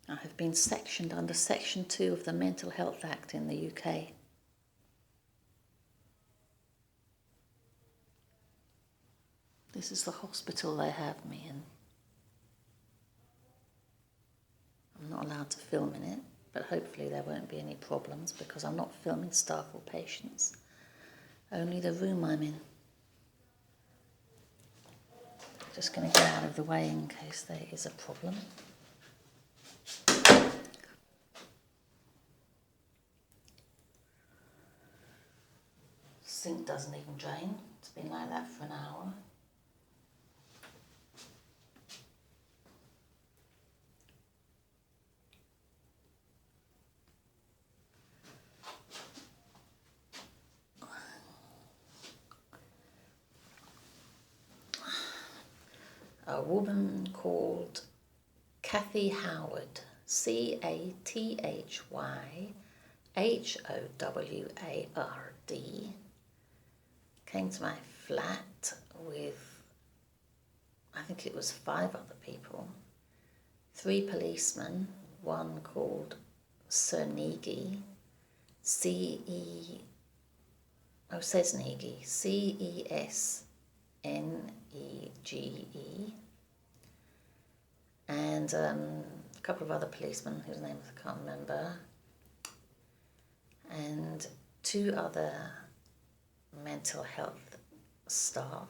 I have been sectioned under Section 2 of the Mental Health Act in the UK. This is the hospital they have me in. I'm not allowed to film in it, but hopefully there won't be any problems because I'm not filming staff or patients, only the room I'm in. Just going to get out of the way in case there is a problem. Sink doesn't even drain. It's been like that for an hour. A woman called Cathy Haywood, CathyHoward, came to my flat with, I think it was 5 other people, 3 policemen, one called Cesnege, Cesnege, and a couple of other policemen whose names I can't remember, and 2 other mental health staff.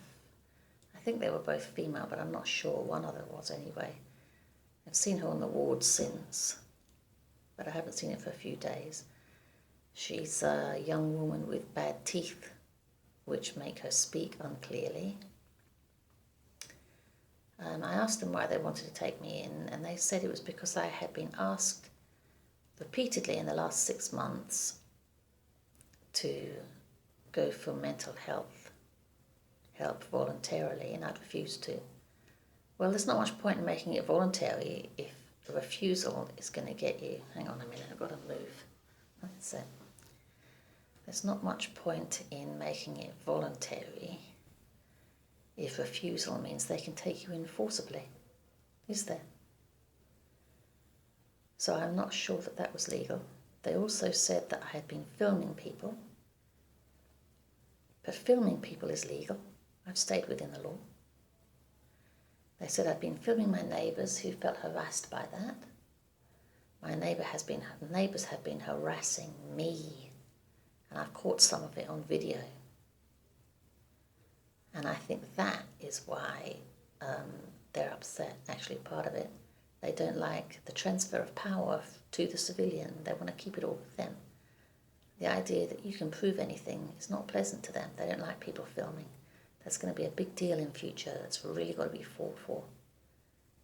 I think they were both female, but I'm not sure. One other was anyway. I've seen her on the ward since, but I haven't seen it for a few days. She's a young woman with bad teeth, which make her speak unclearly. I asked them why they wanted to take me in, and they said it was because I had been asked repeatedly in the last 6 months to go for mental health help voluntarily, and I'd refused to. Well, there's not much point in making it voluntary if a refusal is going to get you. Hang on a minute, I've got to move. That's it. There's not much point in making it voluntary if refusal means they can take you in forcibly, is there? So I'm not sure that that was legal. They also said that I had been filming people, but filming people is legal. I've stayed within the law. They said I'd been filming my neighbours who felt harassed by that. My neighbours have been harassing me, and I've caught some of it on video. And I think that is why they're upset, actually part of it. They don't like the transfer of power to the civilian. They want to keep it all with them. The idea that you can prove anything is not pleasant to them. They don't like people filming. That's going to be a big deal in future. That's really got to be fought for.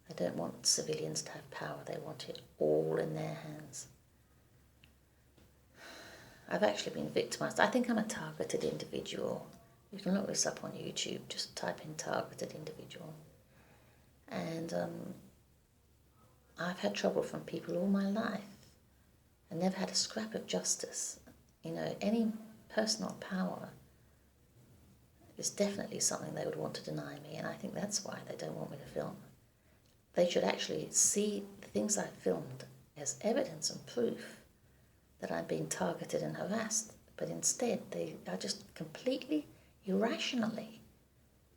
They don't want civilians to have power. They want it all in their hands. I've actually been victimised. I think I'm a targeted individual. You can look this up on YouTube. Just type in targeted individual. And I've had trouble from people all my life. I never had a scrap of justice. You know, any personal power is definitely something they would want to deny me, and I think that's why they don't want me to film. They should actually see the things I've filmed as evidence and proof that I'm being targeted and harassed, but instead they are just completely irrationally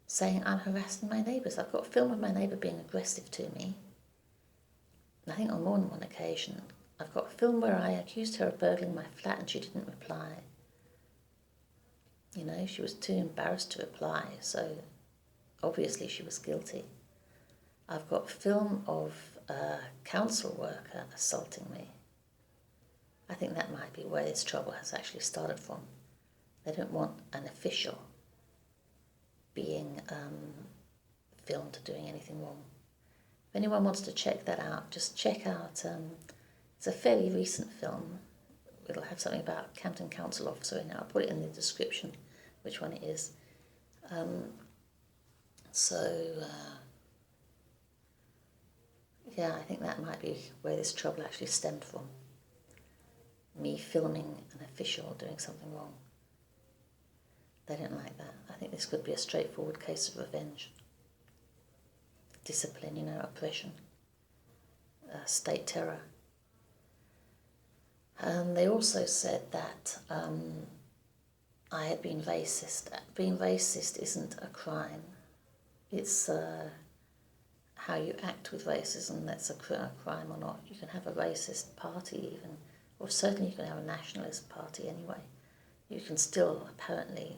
saying I'm harassing my neighbours. I've got a film of my neighbour being aggressive to me, and I think on more than one occasion. I've got a film where I accused her of burgling my flat and she didn't reply. You know, she was too embarrassed to reply, so obviously she was guilty. I've got film of a council worker assaulting me. I think that might be where this trouble has actually started from. They don't want an official being filmed doing anything wrong. If anyone wants to check that out, just check out, it's a fairly recent film. It'll have something about Campden Council officer in it. I'll put it in the description, which one it is. Yeah, I think that might be where this trouble actually stemmed from. Me filming an official doing something wrong. They don't like that. I think this could be a straightforward case of revenge. Discipline, oppression. state terror. They also said that I had been racist. Being racist isn't a crime. It's how you act with racism that's a crime or not. You can have a racist party even, or certainly you can have a nationalist party anyway. You can still apparently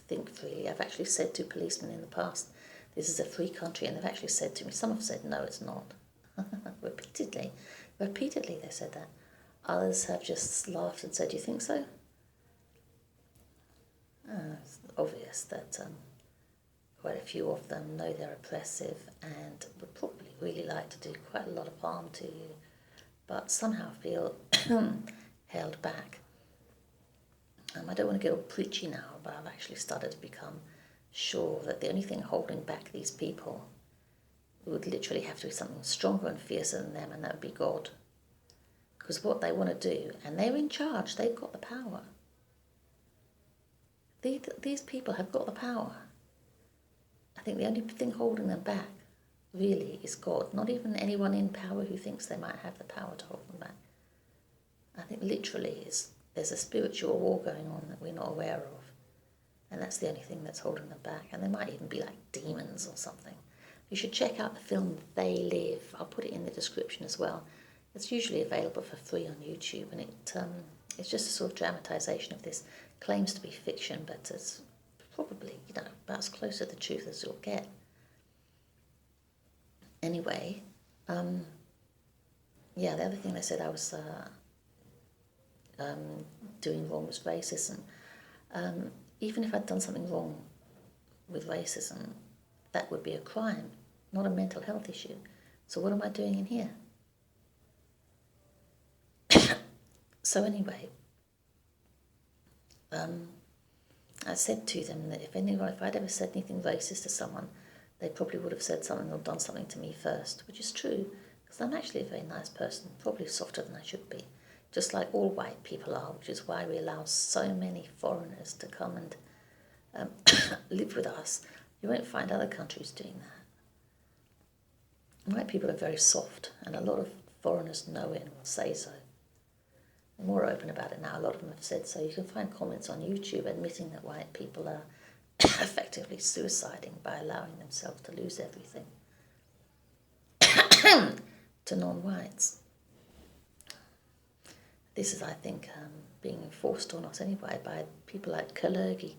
think freely. I've actually said to policemen in the past, this is a free country, and they've actually said to me, some have said, no, it's not. Repeatedly they said that. Others have just laughed and said, do you think so? It's obvious that quite a few of them know they're oppressive and would probably really like to do quite a lot of harm to you, but somehow feel held back. I don't want to get all preachy now, but I've actually started to become sure that the only thing holding back these people would literally have to be something stronger and fiercer than them, and that would be God. Because what they want to do, and they're in charge, they've got the power. These people have got the power. I think the only thing holding them back, really, is God. Not even anyone in power who thinks they might have the power to hold them back. I think literally there's a spiritual war going on that we're not aware of. And that's the only thing that's holding them back. And they might even be like demons or something. You should check out the film They Live. I'll put it in the description as well. It's usually available for free on YouTube, and it's just a sort of dramatization of this. Claims to be fiction, but it's probably, about as close to the truth as you'll get. Anyway, the other thing they said I was doing wrong was racism. Even if I'd done something wrong with racism, that would be a crime, not a mental health issue. So what am I doing in here? So anyway, I said to them that if I'd ever said anything racist to someone, they probably would have said something or done something to me first, which is true, because I'm actually a very nice person, probably softer than I should be, just like all white people are, which is why we allow so many foreigners to come and live with us. You won't find other countries doing that. White people are very soft, and a lot of foreigners know it and will say so. They're more open about it now. A lot of them have said so. You can find comments on YouTube admitting that white people are effectively suiciding by allowing themselves to lose everything to non-whites. This is, I think, being enforced on us anyway by people like Kalergi.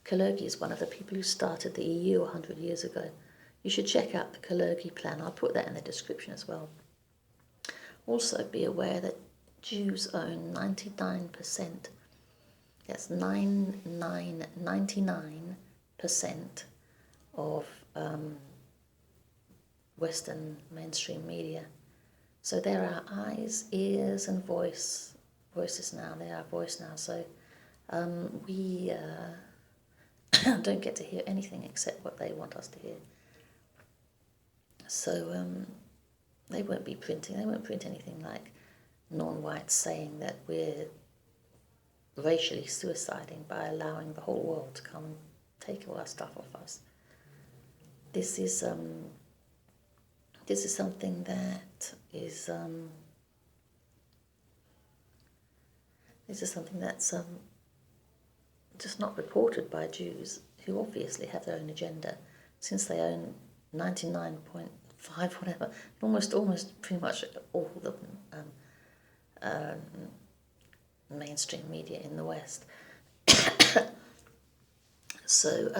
Kalergi is one of the people who started the EU 100 years ago. You should check out the Kalergi plan. I'll put that in the description as well. Also, be aware that Jews own 99%. That's 99% of Western mainstream media. So they're our eyes, ears, and voices now. They're our voice now. So we don't get to hear anything except what they want us to hear. So they won't print anything like non-whites saying that we're racially suiciding by allowing the whole world to come and take all our stuff off us. This is something that is that's just not reported by Jews, who obviously have their own agenda, since they own 99.5 whatever, almost pretty much all the mainstream media in the West. So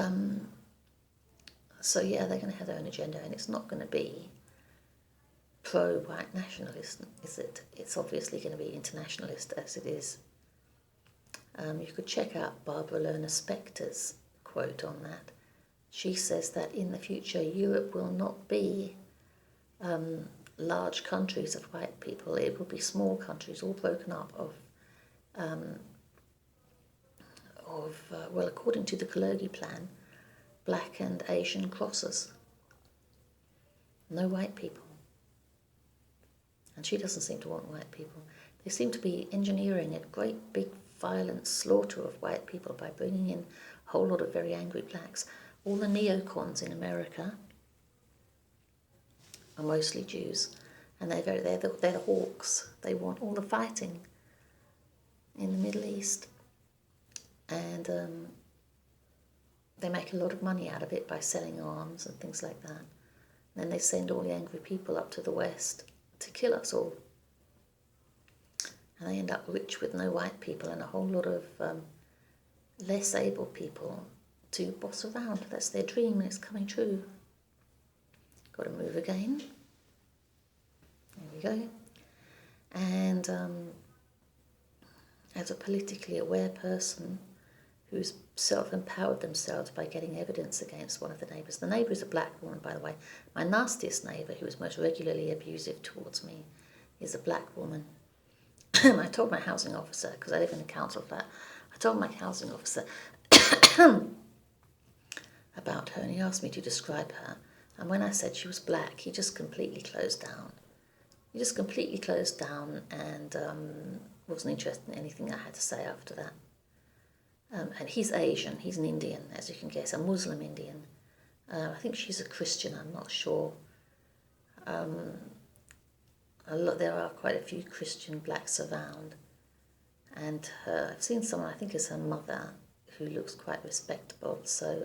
yeah, they're going to have their own agenda, and it's not going to be pro-white nationalism, is it? It's obviously going to be internationalist, as it is. You could check out Barbara Lerner Spector's quote on that. She says that in the future, Europe will not be large countries of white people. It will be small countries, all broken up well, according to the Kalergi plan, black and Asian crosses. No white people. And she doesn't seem to want white people. They seem to be engineering a great big violent slaughter of white people by bringing in a whole lot of very angry blacks. All the neocons in America are mostly Jews, And they're the hawks. They want all the fighting in the Middle East. And they make a lot of money out of it by selling arms and things like that. And then they send all the angry people up to the West to kill us all. And they end up rich with no white people and a whole lot of less able people to boss around. That's their dream, and it's coming true. Got to move again. There we go. And as a politically aware person who's self-empowered themselves by getting evidence against one of the neighbours. The neighbour is a black woman, by the way. My nastiest neighbour, who is most regularly abusive towards me, is a black woman. I told my housing officer, because I live in a council flat, I told my housing officer about her, and he asked me to describe her. And when I said she was black, he just completely closed down. He just completely closed down and wasn't interested in anything I had to say after that. And he's Asian, he's an Indian, as you can guess, a Muslim Indian. I think she's a Christian, I'm not sure. There are quite a few Christian blacks around. And I've seen someone, I think it's her mother, who looks quite respectable. So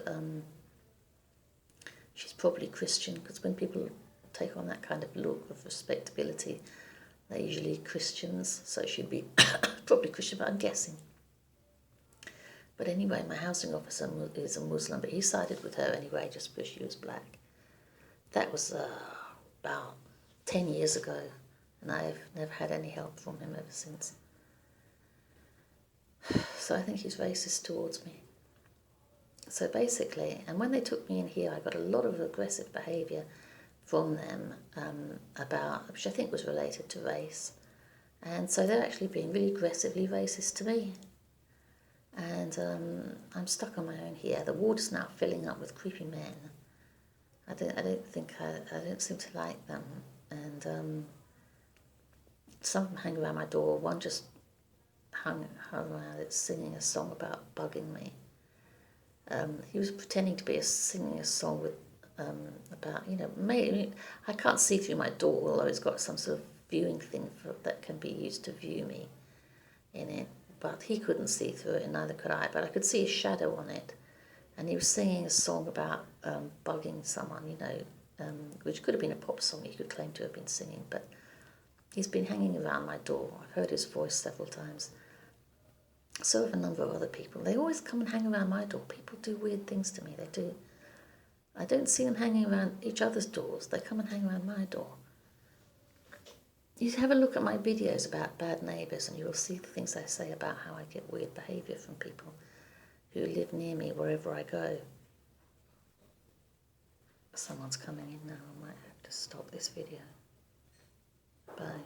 she's probably Christian, because when people take on that kind of look of respectability, they're usually Christians. So she'd be probably Christian, but I'm guessing. But anyway, my housing officer is a Muslim, but he sided with her anyway, just because she was black. That was about 10 years ago, and I've never had any help from him ever since. So I think he's racist towards me. So basically, and when they took me in here, I got a lot of aggressive behaviour from them which I think was related to race. And so they're actually being really aggressively racist to me. And I'm stuck on my own here. The ward is now filling up with creepy men. I don't seem to like them. And some of them hang around my door. One just hung around it singing a song about bugging me. He was pretending to be singing a song with about, maybe I can't see through my door, although it's got some sort of viewing thing that can be used to view me in it. But he couldn't see through it, and neither could I. But I could see a shadow on it. And he was singing a song about bugging someone, which could have been a pop song he could claim to have been singing. But he's been hanging around my door. I've heard his voice several times. So have a number of other people. They always come and hang around my door. People do weird things to me. They do. I don't see them hanging around each other's doors. They come and hang around my door. You have a look at my videos about bad neighbours and you will see the things I say about how I get weird behaviour from people who live near me wherever I go. Someone's coming in now. I might have to stop this video. Bye.